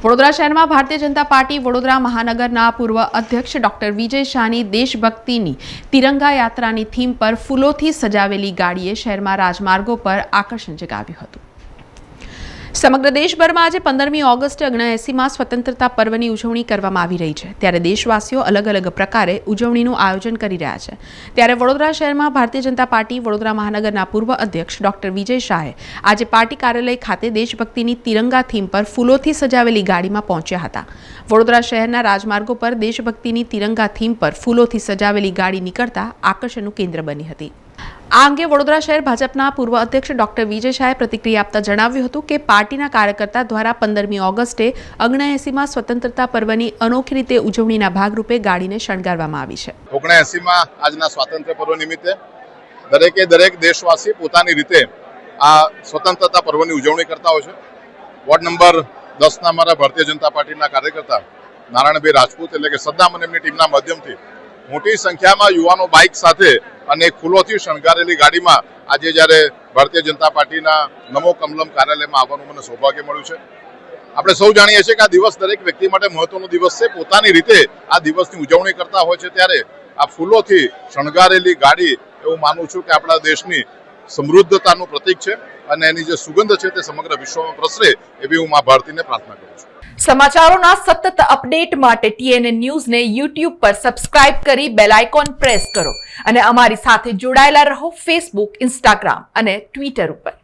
વડોદરા શહેરમાં ભારતીય જનતા પાર્ટી વડોદરા મહાનગરના પૂર્વ અધ્યક્ષ ડોક્ટર વિજય શાહની દેશભક્તિની તિરંગા યાત્રાની થીમ પર ફૂલોથી સજાવેલી ગાડીએ શહેરમાં રાજમાર્ગો પર આકર્ષણ જગાવ્યું હતું। સમગ્ર દેશભરમાં આજે 15મી ઓગસ્ટે 79માં સ્વતંત્રતા પર્વની ઉજવણી કરવામાં આવી રહી છે। ત્યારે દેશવાસીઓ અલગ અલગ પ્રકારે ઉજવણીનું આયોજન કરી રહ્યા છે। ત્યારે વડોદરા શહેરમાં ભારતીય જનતા પાર્ટી વડોદરા મહાનગરના પૂર્વ અધ્યક્ષ ડોક્ટર વિજય શાહે આજે પાર્ટી કાર્યાલય ખાતે દેશભક્તિની તિરંગા થીમ પર ફૂલોથી સજાવેલી ગાડીમાં પહોંચ્યા હતા। વડોદરા શહેરના રાજમાર્ગો પર દેશભક્તિની તિરંગા થીમ પર ફૂલોથી સજાવેલી ગાડી નીકળતા આકર્ષણનું કેન્દ્ર બની હતી। આ અંગે વડોદરા શહેર ભાજપના પૂર્વ અધ્યક્ષ ડોક્ટર વિજય શાહે પ્રતિક્રિયા આપતા જણાવ્યું હતું કે પાર્ટીના કાર્યકર્તા દ્વારા 15મી ઓગસ્ટે 79માં સ્વતંત્રતા પર્વની અનોખી રીતે ઉજવણીના ભાગરૂપે ગાડીને શણગારવામાં આવી છે। 79માં આજના સ્વાતંત્ર્ય પર્વ નિમિત્તે દરેક દેશવાસી પોતાની રીતે આ સ્વતંત્રતા પર્વની ઉજવણી કરતા હોય છે। વોર્ડ નંબર 10ના અમારા ભારતીય જનતા પાર્ટીના કાર્યકર્તા નારાયણભાઈ રાજપૂત એટલે કે સદ્દામ અને એમની ટીમના માધ્યમથી મોટી સંખ્યામાં યુવાનો બાઇક સાથે અને ફૂલોથી શણગારેલી ગાડીમાં આજે જ્યારે ભારતીય જનતા પાર્ટીના નમો કમલમ કાર્યાલયમાં આવવાનું મને સૌભાગ્ય મળ્યું છે। આપણે સૌ જાણીએ છીએ કે આ દિવસ દરેક વ્યક્તિ માટે મહત્વનો દિવસ છે। પોતાની રીતે આ દિવસની ઉજવણી કરતા હોય છે ત્યારે આ ફૂલોથી શણગારેલી ગાડી એવું માનું છું કે આપણા દેશની સમૃદ્ધતાનું પ્રતીક છે અને એની જે સુગંધ છે તે સમગ્ર વિશ્વમાં પ્રસરે એવી હું મા ભારતીને પ્રાર્થના કરું છું। સમાચારોના સતત અપડેટ માટે TNN ન્યૂઝને YouTube પર સબસ્ક્રાઇબ કરી બેલ આઇકોન પ્રેસ કરો અને અમારી સાથે જોડાયેલા રહો Facebook, Instagram અને Twitter ઉપર।